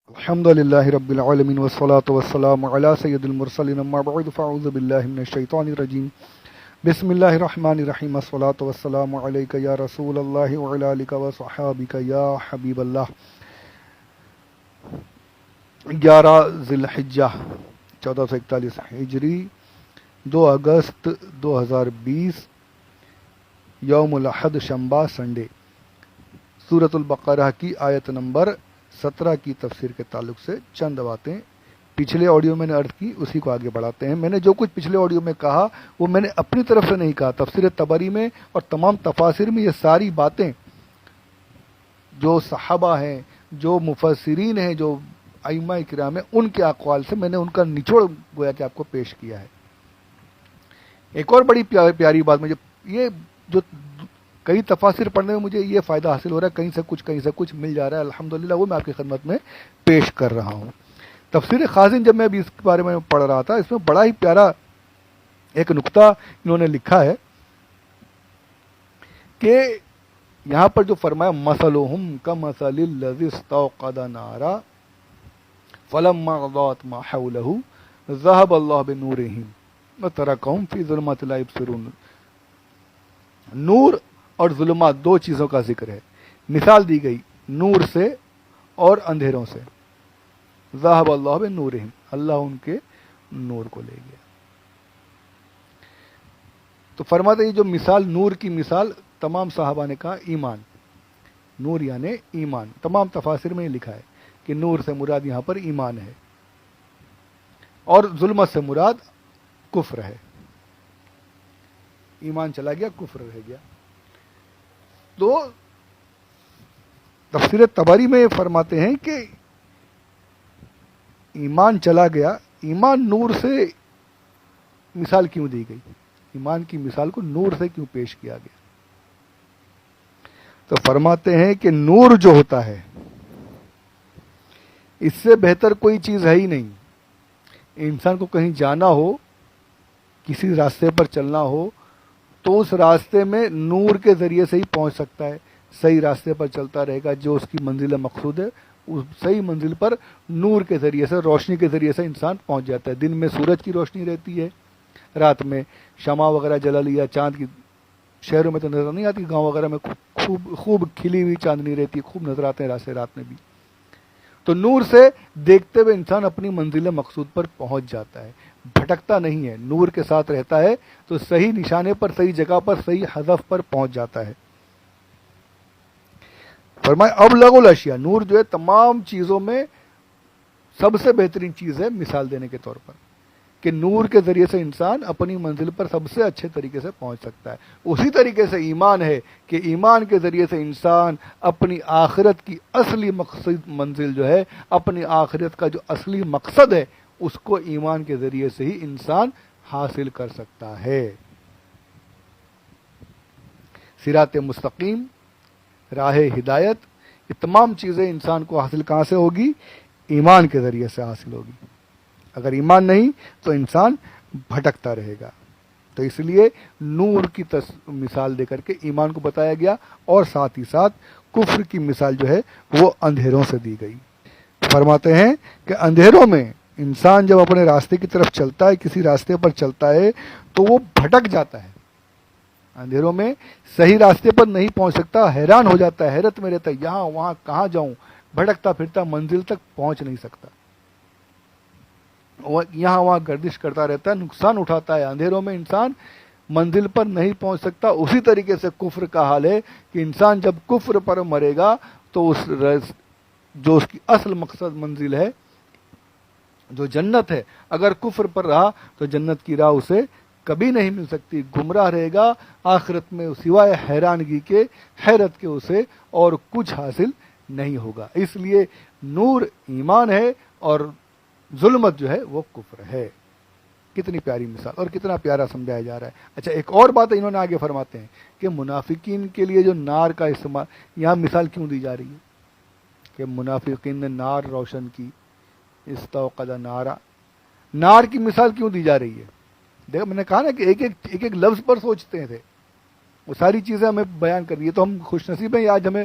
الحمدللہ رب العالمین والصلاة والسلام علی سید المرسلین اما بعد فاعوذ باللہ من الشیطان الرجیم بسم اللہ الرحمن الرحیم الصلاة والسلام علیک یا رسول اللہ وعلی آلک وصحابک یا حبیب اللہ۔ 11 ذی الحجہ 1441 ہجری 2 اگست 2020 یوم الاحد شنبہ سنڈے۔ سورۃ البقرہ کی آیت نمبر 17 کی تفسیر کے تعلق سے چند باتیں پچھلے آڈیو میں نے عرض کی، اسی کو آگے بڑھاتے ہیں۔ میں نے جو کچھ پچھلے آڈیو میں کہا وہ میں نے اپنی طرف سے نہیں کہا، تفسیر طبری میں اور تمام تفاسیر میں یہ ساری باتیں جو صحابہ ہیں، جو مفسرین ہیں، جو ائمہ کرام ہیں، ان کے اقوال سے میں نے ان کا نچوڑ گویا کہ آپ کو پیش کیا ہے۔ ایک اور بڑی پیاری بات، مجھے یہ جو کئی تفاسیر پڑھنے میں مجھے یہ فائدہ حاصل ہو رہا ہے، کہیں سے کچھ مل جا رہا ہے، الحمدللہ، وہ میں آپ کی خدمت میں پیش کر رہا ہوں۔ تفسیر خازن جب میں ابھی اس کے بارے میں پڑھ رہا تھا، اس میں بڑا ہی پیارا ایک نقطہ انہوں نے لکھا ہے کہ یہاں پر جو فرمایا مثلہم کمثل الذی استوقد نارا فلما اضاءت ما حولہ ذهب اللہ بنورہم وترکہم فی ظلمات لا یبصرون۔ نور اور ظلمات دو چیزوں کا ذکر ہے، مثال دی گئی نور سے اور اندھیروں سے۔ ذہب اللہ بنورہم، اللہ ان کے نور کو لے گیا۔ تو فرماتے ہیں جو مثال، نور کی مثال، تمام صحابہ نے کہا ایمان، نور یعنی ایمان۔ تمام تفاسیر میں یہ لکھا ہے کہ نور سے مراد یہاں پر ایمان ہے، اور ظلمت سے مراد کفر ہے۔ ایمان چلا گیا، کفر رہ گیا۔ تو تفسیر طبری میں فرماتے ہیں کہ ایمان چلا گیا، ایمان نور سے مثال کیوں دی گئی، ایمان کی مثال کو نور سے کیوں پیش کیا گیا؟ تو فرماتے ہیں کہ نور جو ہوتا ہے اس سے بہتر کوئی چیز ہے ہی نہیں۔ انسان کو کہیں جانا ہو، کسی راستے پر چلنا ہو، تو اس راستے میں نور کے ذریعے سے ہی پہنچ سکتا ہے۔ صحیح راستے پر چلتا رہے گا، جو اس کی منزل مقصود ہے اس صحیح منزل پر نور کے ذریعے سے، روشنی کے ذریعے سے انسان پہنچ جاتا ہے۔ دن میں سورج کی روشنی رہتی ہے، رات میں شمع وغیرہ جلا لیا، چاند کی، شہروں میں تو نظر نہیں آتی، گاؤں وغیرہ میں خوب کھلی ہوئی چاندنی رہتی ہے، خوب نظر آتے ہیں رات میں بھی۔ تو نور سے دیکھتے ہوئے انسان اپنی منزل مقصود پر پہنچ جاتا ہے، بھٹکتا نہیں ہے، نور کے ساتھ رہتا ہے تو صحیح نشانے پر، صحیح جگہ پر، صحیح ہدف پر پہنچ جاتا ہے۔ فرمائے ابلغ الاشیاء، نور جو ہے تمام چیزوں میں سب سے بہترین چیز ہے، مثال دینے کے طور پر کہ نور کے ذریعے سے انسان اپنی منزل پر سب سے اچھے طریقے سے پہنچ سکتا ہے۔ اسی طریقے سے ایمان ہے کہ ایمان کے ذریعے سے انسان اپنی آخرت کی اصلی منزل جو ہے، اپنی آخرت کا جو اصلی مقصد ہے، اس کو ایمان کے ذریعے سے ہی انسان حاصل کر سکتا ہے۔ صراط مستقیم، راہ ہدایت، یہ تمام چیزیں انسان کو حاصل کہاں سے ہوگی؟ ایمان کے ذریعے سے حاصل ہوگی۔ اگر ایمان نہیں تو انسان بھٹکتا رہے گا۔ تو اس لیے نور کی مثال دے کر کے ایمان کو بتایا گیا، اور ساتھ ہی ساتھ کفر کی مثال جو ہے وہ اندھیروں سے دی گئی۔ فرماتے ہیں کہ اندھیروں میں انسان جب اپنے راستے کی طرف چلتا ہے، کسی راستے پر چلتا ہے، تو وہ بھٹک جاتا ہے۔ اندھیروں میں صحیح راستے پر نہیں پہنچ سکتا، حیران ہو جاتا ہے، حیرت میں رہتا ہے، یہاں وہاں کہاں جاؤں، بھٹکتا پھرتا منزل تک پہنچ نہیں سکتا، یہاں وہاں گردش کرتا رہتا ہے، نقصان اٹھاتا ہے۔ اندھیروں میں انسان منزل پر نہیں پہنچ سکتا۔ اسی طریقے سے کفر کا حال ہے کہ انسان جب کفر پر مرے گا تو جو اس کی اصل مقصد منزل ہے، جو جنت ہے، اگر کفر پر رہا تو جنت کی راہ اسے کبھی نہیں مل سکتی، گمراہ رہے گا۔ آخرت میں سوائے حیرانگی کے، حیرت کے، اسے اور کچھ حاصل نہیں ہوگا۔ اس لیے نور ایمان ہے اور ظلمت جو ہے وہ کفر ہے۔ کتنی پیاری مثال اور کتنا پیارا سمجھایا جا رہا ہے۔ اچھا، ایک اور بات انہوں نے آگے فرماتے ہیں کہ منافقین کے لیے جو نار کا استعمال، یہاں مثال کیوں دی جا رہی ہے کہ منافقین نے نار روشن کی، استوقد نارا، نار کی مثال کیوں دی جا رہی ہے؟ دیکھو، میں نے کہا نا کہ ایک ایک لفظ پر سوچتے تھے، وہ ساری چیزیں ہمیں بیان کر رہی ہے۔ تو ہم خوش نصیب ہیں، آج ہمیں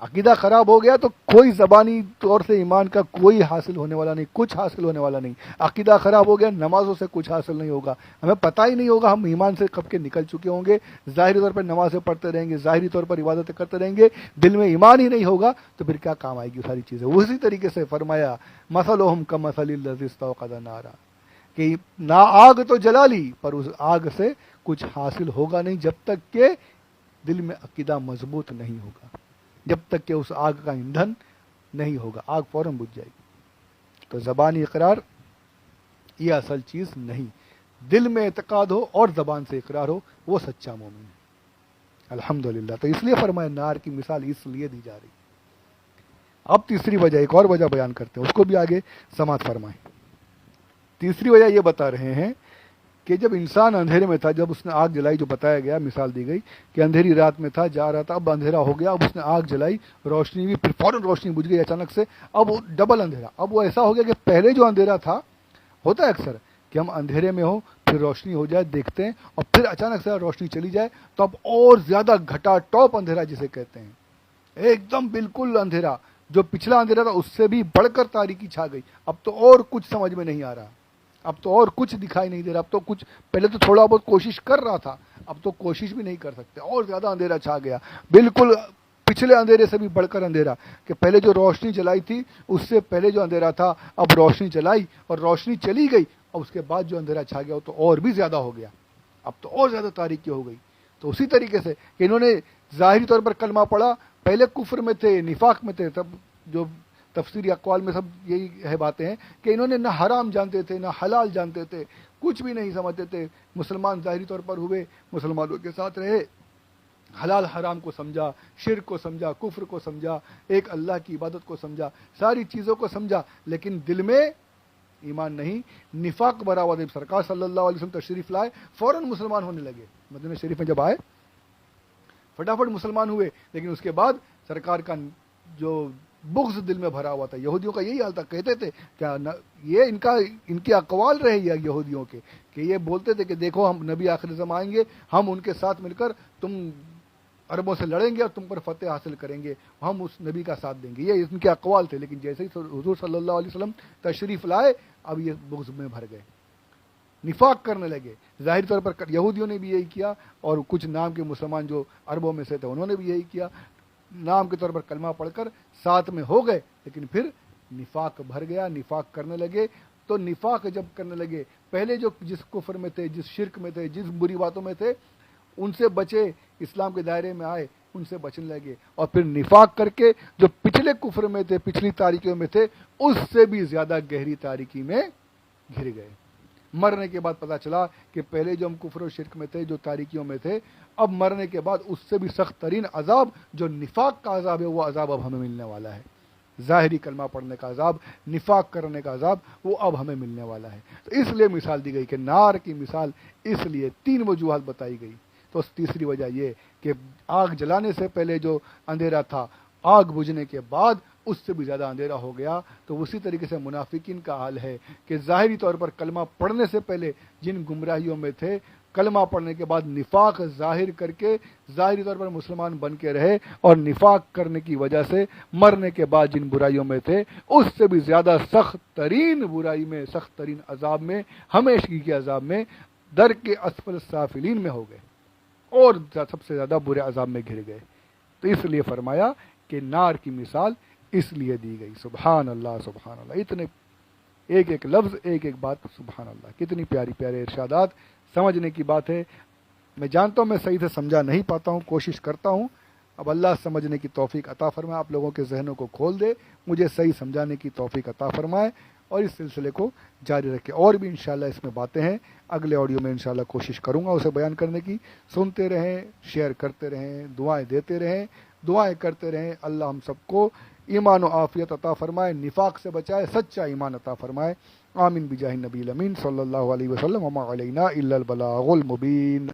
عقیدہ خراب ہو گیا تو کوئی زبانی طور سے ایمان کا کوئی حاصل ہونے والا نہیں، کچھ حاصل ہونے والا نہیں۔ عقیدہ خراب ہو گیا، نمازوں سے کچھ حاصل نہیں ہوگا، ہمیں پتہ ہی نہیں ہوگا، ہم ایمان سے کب کے نکل چکے ہوں گے، ظاہری طور پر نمازیں پڑھتے رہیں گے، ظاہری طور پر عبادتیں کرتے رہیں گے، دل میں ایمان ہی نہیں ہوگا تو پھر کیا کام آئے گی ساری چیزیں۔ اسی طریقے سے فرمایا مثلہم کمثل الذی استوقد نارا، کہ نہ آگ تو جلا لی پر اس آگ سے کچھ حاصل ہوگا نہیں جب تک کہ دل میں عقیدہ مضبوط نہیں ہوگا، جب تک کہ اس آگ کا ایندھن نہیں ہوگا، آگ فوراً بجھ جائے گی۔ تو زبانی اقرار یہ اصل چیز نہیں، دل میں اعتقاد ہو اور زبان سے اقرار ہو، وہ سچا مومن ہے۔ الحمدللہ۔ تو اس لیے فرمایا نار کی مثال اس لیے دی جا رہی۔ اب تیسری وجہ، ایک اور وجہ بیان کرتے ہیں، اس کو بھی آگے سماعت فرمائیں۔ تیسری وجہ یہ بتا رہے ہیں کہ جب انسان اندھیرے میں تھا، جب اس نے آگ جلائی، جو بتایا گیا، مثال دی گئی کہ اندھیری رات میں تھا، جا رہا تھا، اب اندھیرا ہو گیا، اب اس نے آگ جلائی، روشنی بھی، پھر فوراً روشنی بجھ گئی اچانک سے، اب وہ ڈبل اندھیرا۔ اب وہ ایسا ہو گیا کہ پہلے جو اندھیرا تھا، ہوتا ہے اکثر کہ ہم اندھیرے میں ہو، پھر روشنی ہو جائے، دیکھتے ہیں، اور پھر اچانک سے روشنی چلی جائے تو اب اور زیادہ گھٹا ٹاپ اندھیرا جسے کہتے ہیں، ایک دم بالکل اندھیرا، جو پچھلا اندھیرا تھا اس سے بھی بڑھ کر تاریکی چھا گئی، اب تو اور کچھ سمجھ میں نہیں آ رہا، اب تو اور کچھ دکھائی نہیں دے رہا، اب تو کچھ، پہلے تو تھوڑا بہت کوشش کر رہا تھا، اب تو کوشش بھی نہیں کر سکتے، اور زیادہ اندھیرا چھا گیا، بالکل پچھلے اندھیرے سے بھی بڑھ کر اندھیرا، کہ پہلے جو روشنی جلائی تھی اس سے پہلے جو اندھیرا تھا، اب روشنی جلائی اور روشنی چلی گئی، اور اس کے بعد جو اندھیرا چھا گیا وہ تو اور بھی زیادہ ہو گیا، اب تو اور زیادہ تاریکی ہو گئی۔ تو اسی طریقے سے کہ انہوں نے ظاہری طور پر کلمہ پڑھا، پہلے کفر میں تھے، نفاق میں تھے، تب جو تفسیری اقوال میں سب یہی ہے باتیں ہیں کہ انہوں نے نہ حرام جانتے تھے نہ حلال جانتے تھے، کچھ بھی نہیں سمجھتے تھے، مسلمان ظاہری طور پر ہوئے، مسلمانوں کے ساتھ رہے، حلال حرام کو سمجھا، شرک کو سمجھا، کفر کو سمجھا، ایک اللہ کی عبادت کو سمجھا، ساری چیزوں کو سمجھا، لیکن دل میں ایمان نہیں، نفاق بھرا ہوا تھا۔ سرکار صلی اللہ علیہ وسلم تشریف لائے، فوراً مسلمان ہونے لگے، مدینہ شریف میں جب آئے فٹافٹ مسلمان ہوئے، لیکن اس کے بعد سرکار کا جو بغض دل میں بھرا ہوا تھا۔ یہودیوں کا یہی حال تھا، کہتے تھے کیا یہ ان کے اقوال رہے یہودیوں کے، کہ یہ بولتے تھے کہ دیکھو ہم نبی آخر زمان آئیں گے، ہم ان کے ساتھ مل کر تم عربوں سے لڑیں گے اور تم پر فتح حاصل کریں گے، ہم اس نبی کا ساتھ دیں گے، یہ ان کے اقوال تھے۔ لیکن جیسے ہی حضور صلی اللہ علیہ وسلم تشریف لائے، اب یہ بغض میں بھر گئے، نفاق کرنے لگے۔ ظاہری طور پر یہودیوں نے بھی یہی کیا، اور کچھ نام کے مسلمان جو عربوں میں سے تھے انہوں نے بھی یہی کیا، نام کے طور پر کلمہ پڑھ کر ساتھ میں ہو گئے، لیکن پھر نفاق بھر گیا، نفاق کرنے لگے۔ تو نفاق جب کرنے لگے، پہلے جو جس کفر میں تھے، جس شرک میں تھے، جس بری باتوں میں تھے، ان سے بچے، اسلام کے دائرے میں آئے، ان سے بچنے لگے، اور پھر نفاق کر کے جو پچھلے کفر میں تھے، پچھلی تاریکیوں میں تھے، اس سے بھی زیادہ گہری تاریکی میں گھر گئے۔ مرنے کے بعد پتا چلا کہ پہلے جو ہم کفر و شرک میں تھے، جو تاریکیوں میں تھے، اب مرنے کے بعد اس سے بھی سخت ترین عذاب جو نفاق کا عذاب ہے، وہ عذاب اب ہمیں ملنے والا ہے۔ ظاہری کلمہ پڑھنے کا عذاب، نفاق کرنے کا عذاب، وہ اب ہمیں ملنے والا ہے۔ تو اس لیے مثال دی گئی کہ نار کی مثال اس لیے 3 وجوہات بتائی گئی۔ تو تیسری وجہ یہ کہ آگ جلانے سے پہلے جو اندھیرا تھا، آگ بجھنے کے بعد اس سے بھی زیادہ اندھیرا ہو گیا۔ تو اسی طریقے سے منافقین کا حال ہے کہ ظاہری طور پر کلمہ پڑھنے سے پہلے جن گمراہیوں میں تھے، کلمہ پڑھنے کے بعد نفاق ظاہر کر کے ظاہری طور پر مسلمان بن کے رہے، اور نفاق کرنے کی وجہ سے مرنے کے بعد جن برائیوں میں تھے، اس سے بھی زیادہ سخت ترین برائی میں، سخت ترین عذاب میں، ہمیشگی کے عذاب میں، در کے اسفل سافلین میں ہو گئے، اور سب سے زیادہ برے عذاب میں گھر گئے۔ تو اس لیے فرمایا کہ نار کی مثال اس لیے دی گئی۔ سبحان اللہ، سبحان اللہ، اتنے ایک ایک لفظ، ایک ایک بات، سبحان اللہ، کتنی پیاری پیارے ارشادات، سمجھنے کی بات ہے۔ میں جانتا ہوں میں صحیح سے سمجھا نہیں پاتا ہوں، کوشش کرتا ہوں، اب اللہ سمجھنے کی توفیق عطا فرمائے، آپ لوگوں کے ذہنوں کو کھول دے، مجھے صحیح سمجھانے کی توفیق عطا فرمائے، اور اس سلسلے کو جاری رکھے۔ اور بھی انشاءاللہ اس میں باتیں ہیں، اگلے آڈیو میں انشاءاللہ کوشش کروں گا اسے بیان کرنے کی۔ سنتے رہیں، شیئر کرتے رہیں، دعائیں دیتے رہیں، دعائیں کرتے رہیں۔ اللہ ہم سب کو ایمان و عافیت عطا فرمائے، نفاق سے بچائے، سچا ایمان عطا فرمائے۔ آمین بجاہ النبی الامین صلی اللہ علیہ وسلم، وما علینا الا البلاغ المبین۔